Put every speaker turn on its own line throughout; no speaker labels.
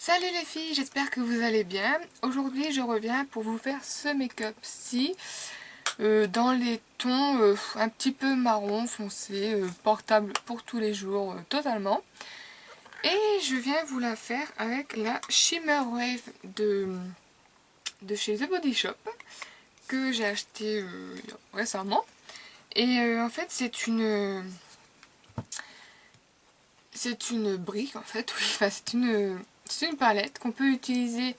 Salut les filles, j'espère que vous allez bien. Aujourd'hui je reviens pour vous faire ce make-up-ci dans les tons un petit peu marron foncé, portable pour tous les jours totalement. Et je viens vous la faire avec la Shimmer Wave de chez The Body Shop que j'ai acheté récemment. Et en fait c'est une brique en fait, oui, enfin, c'est une palette qu'on peut utiliser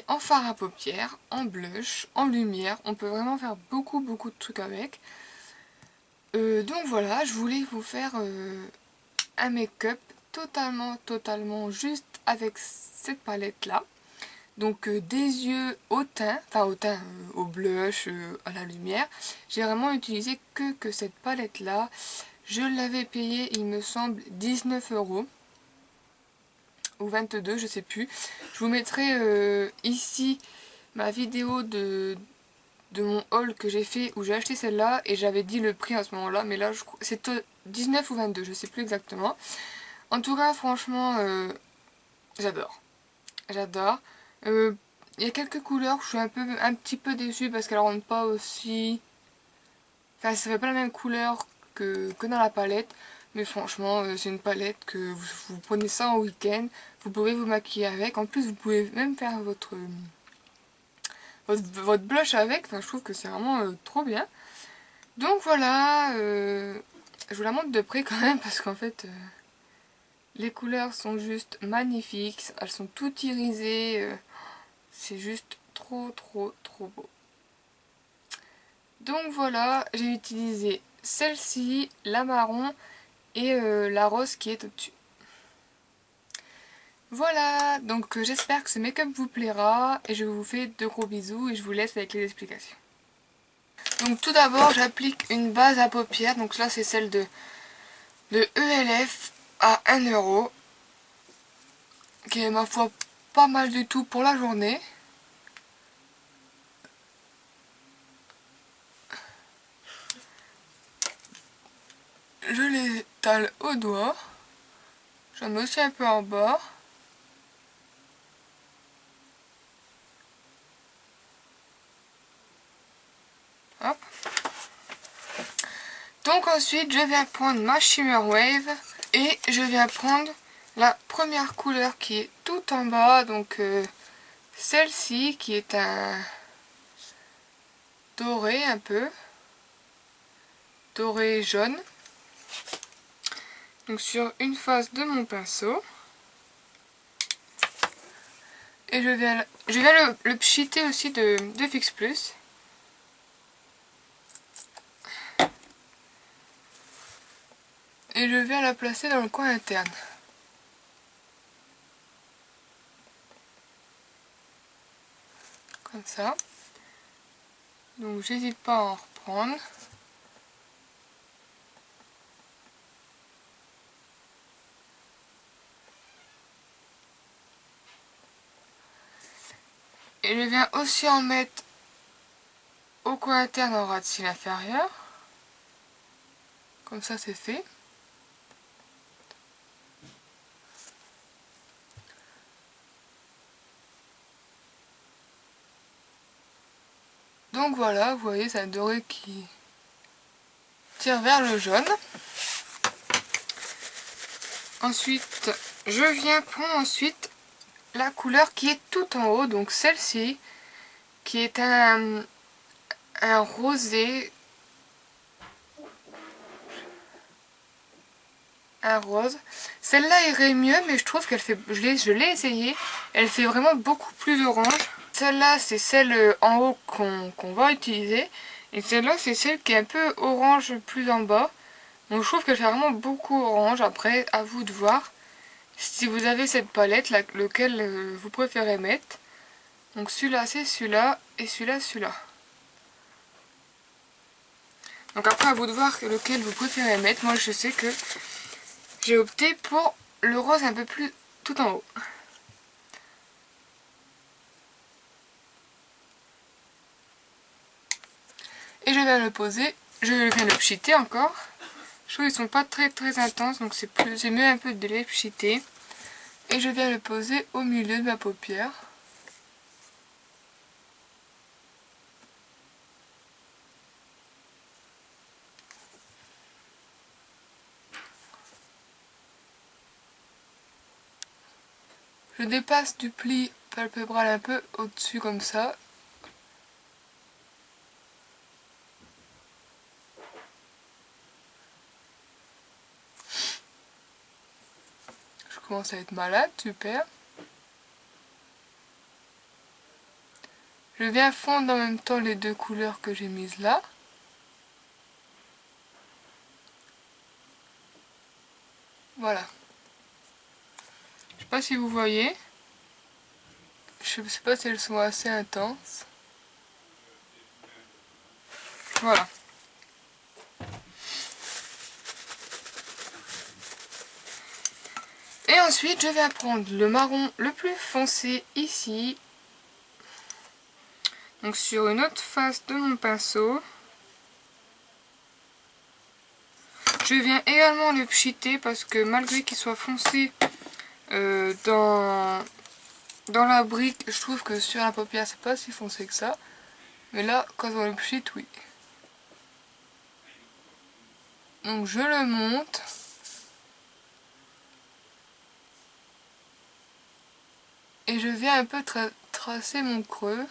en fard à paupières, en blush, en lumière. On peut vraiment faire beaucoup de trucs avec. Donc voilà, je voulais vous faire un make-up totalement juste avec cette palette là. Donc des yeux au teint, enfin au teint, au blush, à la lumière. J'ai vraiment utilisé que cette palette là. Je l'avais payée, il me semble, 19 € ou 22, je sais plus. Je vous mettrai ici ma vidéo de mon haul que j'ai fait où j'ai acheté celle-là et j'avais dit le prix à ce moment-là, mais là c'est 19 ou 22, je sais plus exactement. En tout cas, franchement, j'adore. J'adore. Il y a quelques couleurs, je suis un petit peu déçue parce qu'elles rendent pas aussi... Enfin, ça fait pas la même couleur que dans la palette. Mais franchement, c'est une palette que vous prenez ça en week-end. Vous pouvez vous maquiller avec. En plus, vous pouvez même faire votre blush avec. Enfin, je trouve que c'est vraiment trop bien. Donc voilà, je vous la montre de près quand même parce qu'en fait, les couleurs sont juste magnifiques. Elles sont toutes irisées. C'est juste trop beau. Donc voilà, j'ai utilisé celle-ci, la marron et la rose qui est au-dessus. Voilà, donc j'espère que ce make-up vous plaira et je vous fais de gros bisous et je vous laisse avec les explications. Donc tout d'abord j'applique une base à paupières, donc là c'est celle de ELF à 1 €, qui est ma foi pas mal du tout pour la journée. Je l'étale au doigt, j'en mets aussi un peu en bas. Hop. Donc ensuite je viens prendre ma Shimmer Wave et je viens prendre la première couleur qui est tout en bas, donc celle-ci qui est un doré un peu, doré jaune. Donc sur une face de mon pinceau. Et je viens le pchiter aussi de Fix Plus. Et je viens la placer dans le coin interne. Comme ça. Donc j'hésite pas à en reprendre. Et je viens aussi en mettre au coin interne en ras de cils inférieur. Comme ça c'est fait. Donc voilà, vous voyez, c'est un doré qui tire vers le jaune. Ensuite, je viens prendre la couleur qui est tout en haut, donc celle-ci, qui est un rosé, un rose. Celle-là irait mieux, mais je trouve qu'elle fait, je l'ai essayé, elle fait vraiment beaucoup plus orange. Celle-là, c'est celle en haut qu'on va utiliser, et celle-là, c'est celle qui est un peu orange plus en bas. Donc je trouve qu'elle fait vraiment beaucoup orange. Après, à vous de voir si vous avez cette palette, lequel vous préférez mettre. Donc celui-là, c'est celui-là, et celui-là, celui-là. Donc après, à vous de voir lequel vous préférez mettre. Moi, je sais que j'ai opté pour le rose un peu plus tout en haut. Et je viens le poser, je viens le pchiter encore. Je trouve qu'ils sont pas très intenses, donc c'est mieux un peu de les pchiter. Et je viens le poser au milieu de ma paupière. Je dépasse du pli palpébral un peu au-dessus comme ça. Je commence à être malade, super. Je viens fondre en même temps les deux couleurs que j'ai mises là. Voilà. Je sais pas si vous voyez. Je sais pas si elles sont assez intenses. Voilà. Et ensuite, je vais prendre le marron le plus foncé ici. Donc sur une autre face de mon pinceau. Je viens également le pchiter parce que malgré qu'il soit foncé dans la brique, je trouve que sur la paupière c'est pas si foncé que ça. Mais là, quand on le pchite, oui. Donc je le monte. Et je viens un peu tracer mon creux.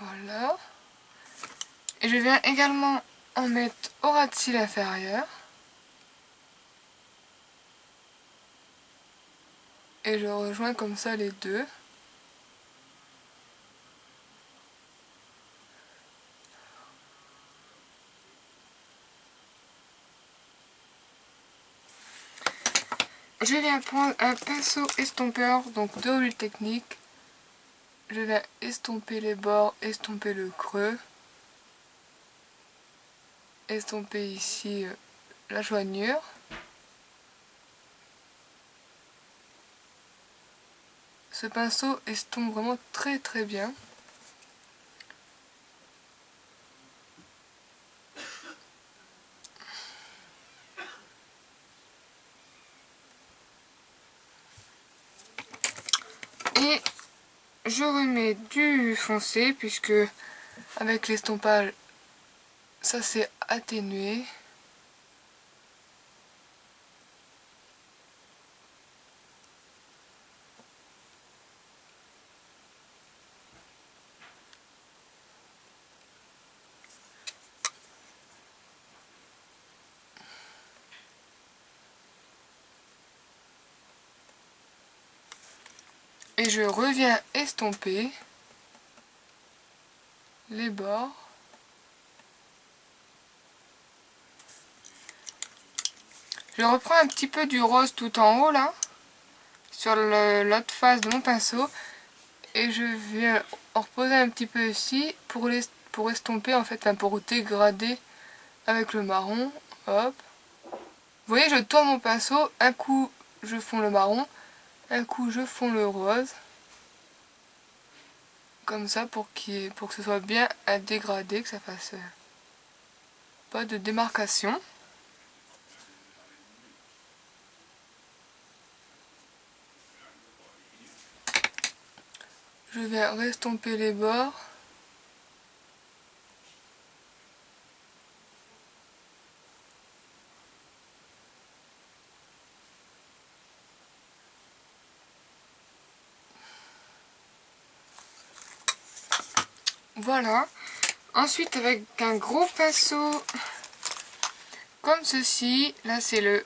Voilà. Et je viens également en mettre au ras de cils inférieur. Et je rejoins comme ça les deux. Je viens prendre un pinceau estompeur, donc de Huile Technique. Je viens estomper les bords, estomper le creux. Estomper ici la joignure. Ce pinceau estompe vraiment très très bien. Et je remets du foncé puisque avec l'estompage ça s'est atténué. Et je reviens estomper les bords. Je reprends un petit peu du rose tout en haut là, sur l'autre face de mon pinceau. Et je viens en reposer un petit peu ici pour estomper en fait, enfin pour dégrader avec le marron. Hop. Vous voyez, je tourne mon pinceau, un coup je fonds le marron, un coup je fonds le rose. Comme ça pour que ce soit bien à dégrader, que ça fasse pas de démarcation. Je vais restomper les bords. Voilà. Ensuite, avec un gros pinceau comme ceci, là c'est le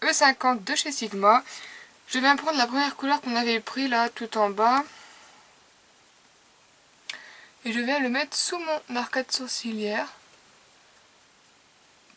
E50 de chez Sigma. Je viens prendre la première couleur qu'on avait pris là tout en bas. Et je viens le mettre sous mon arcade sourcilière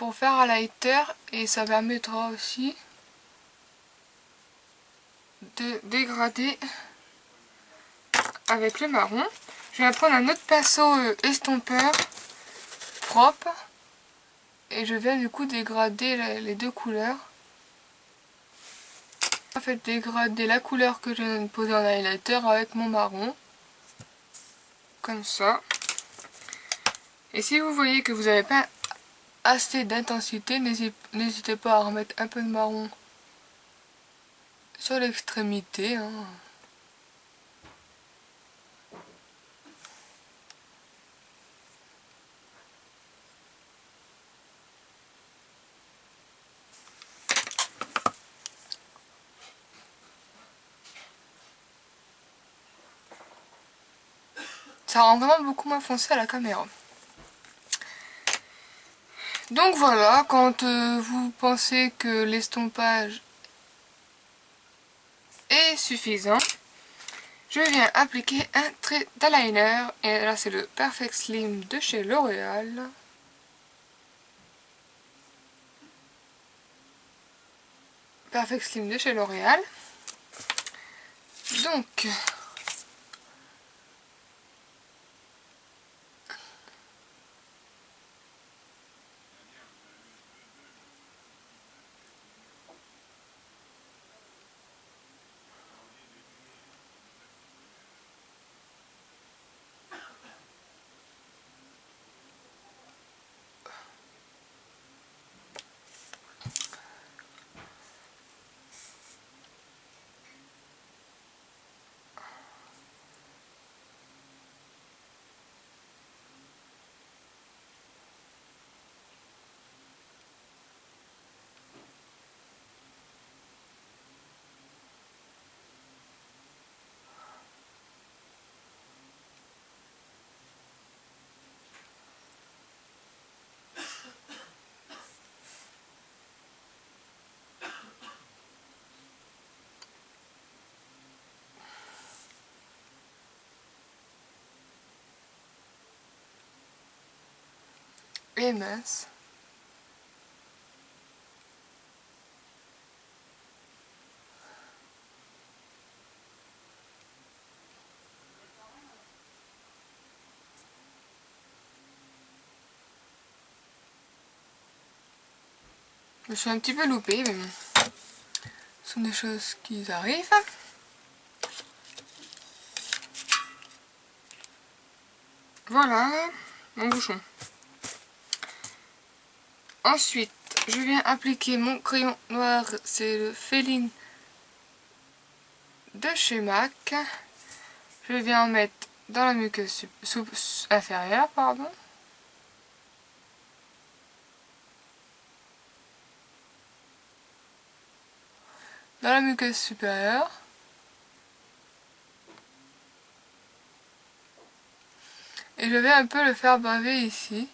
pour faire un lighter et ça permettra aussi de dégrader avec le marron. Je vais prendre un autre pinceau estompeur propre et je vais du coup dégrader les deux couleurs. En fait, dégrader la couleur que je viens de poser en highlighter avec mon marron, comme ça. Et si vous voyez que vous n'avez pas assez d'intensité, n'hésitez pas à remettre un peu de marron sur l'extrémité, hein. Ça rend vraiment beaucoup moins foncé à la caméra. Donc voilà, quand vous pensez que l'estompage est suffisant, je viens appliquer un trait d'eyeliner. Et là c'est le Perfect Slim de chez L'Oréal. Perfect Slim de chez L'Oréal. Donc... et mince. Je suis un petit peu loupée, mais bon. Ce sont des choses qui arrivent. Voilà mon bouchon. Ensuite, je viens appliquer mon crayon noir, c'est le Féline de chez MAC. Je viens en mettre dans la muqueuse inférieure, pardon. Dans la muqueuse supérieure. Et je vais un peu le faire baver ici.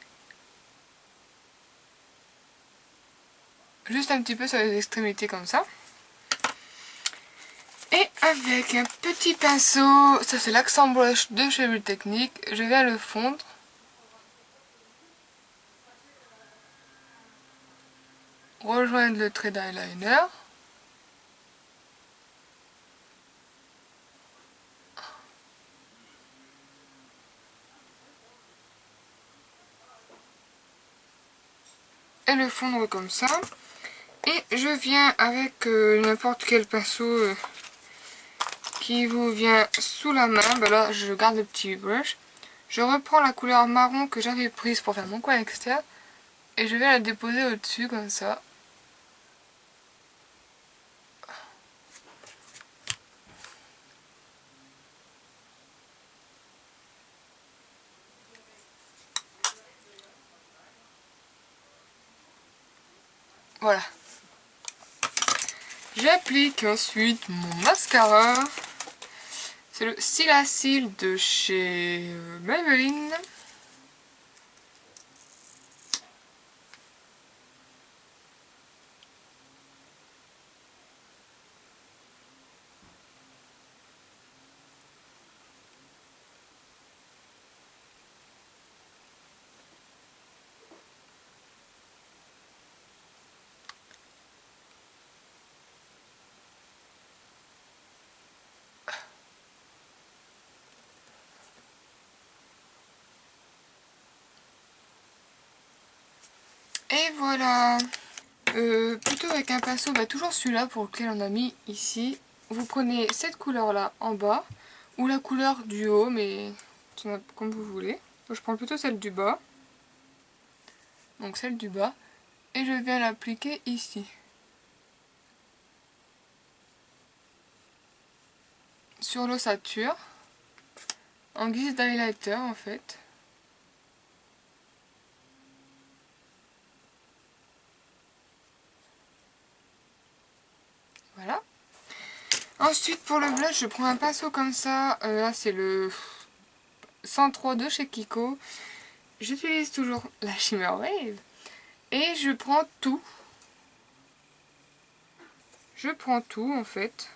Juste un petit peu sur les extrémités comme ça. Et avec un petit pinceau, ça c'est l'accent brush de chez Real Technique, je viens le fondre. Rejoindre le trait d'eyeliner. Et le fondre comme ça. Et je viens avec n'importe quel pinceau qui vous vient sous la main. Ben là, je garde le petit brush. Je reprends la couleur marron que j'avais prise pour faire mon coin externe. Et je vais la déposer au-dessus comme ça. Voilà. J'applique ensuite mon mascara. C'est le Silacil de chez Maybelline. Et voilà. Plutôt avec un pinceau, toujours celui-là pour lequel on a mis ici. Vous prenez cette couleur-là en bas, ou la couleur du haut, mais comme vous voulez. Je prends plutôt celle du bas. Donc celle du bas. Et je viens l'appliquer ici. Sur l'ossature. En guise d'highlighter en fait. Voilà. Ensuite pour le blush, je prends un pinceau comme ça. Là c'est le 103 de chez Kiko. J'utilise toujours la Shimmer Wave. Et je prends tout. Je prends tout en fait.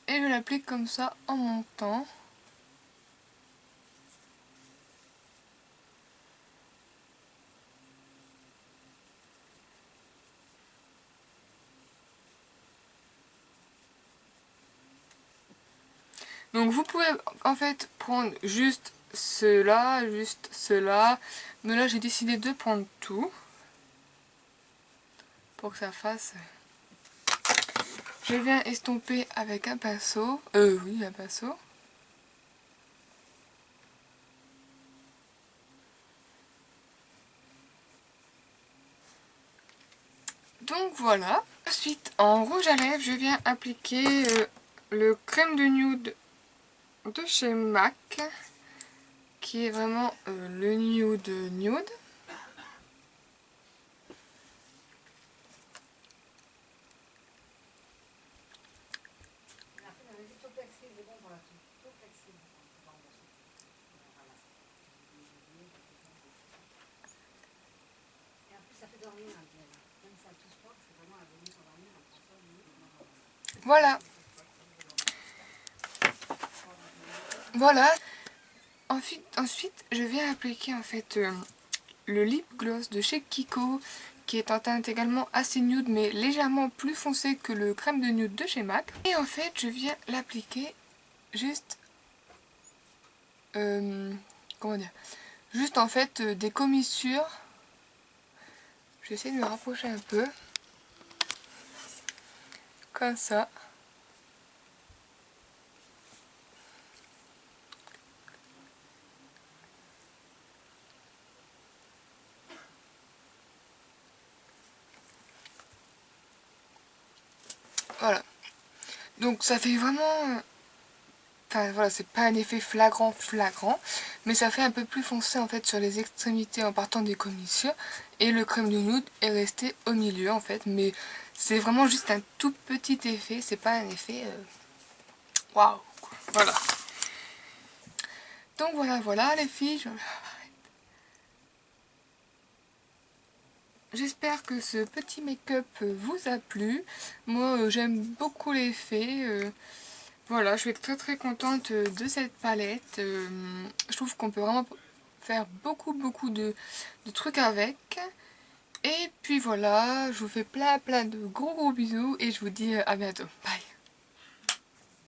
Et je l'applique comme ça en montant. Donc vous pouvez en fait prendre juste cela, juste cela. Mais là j'ai décidé de prendre tout. Pour que ça fasse... Je viens estomper avec un pinceau. Oui, un pinceau. Donc voilà. Ensuite, en rouge à lèvres, je viens appliquer le crème de nude de chez MAC. Qui est vraiment le nude nude. Voilà. Voilà. Ensuite, je viens appliquer en fait le lip gloss de chez Kiko, qui est en teinte également assez nude, mais légèrement plus foncé que le crème de nude de chez MAC. Et en fait, je viens l'appliquer juste... comment dire? Juste en fait des commissures. Je vais essayer de me rapprocher un peu. Comme ça. Voilà. Donc ça fait vraiment... Enfin voilà, c'est pas un effet flagrant, mais ça fait un peu plus foncé en fait sur les extrémités en partant des commissures. Et le crème de nude est resté au milieu en fait, mais c'est vraiment juste un tout petit effet, c'est pas un effet... Waouh. Voilà. Donc voilà les filles, j'espère que ce petit make-up vous a plu. Moi j'aime beaucoup l'effet. Voilà, je suis très contente de cette palette. Je trouve qu'on peut vraiment faire beaucoup de trucs avec. Et puis voilà, je vous fais plein de gros bisous et je vous dis à bientôt. Bye.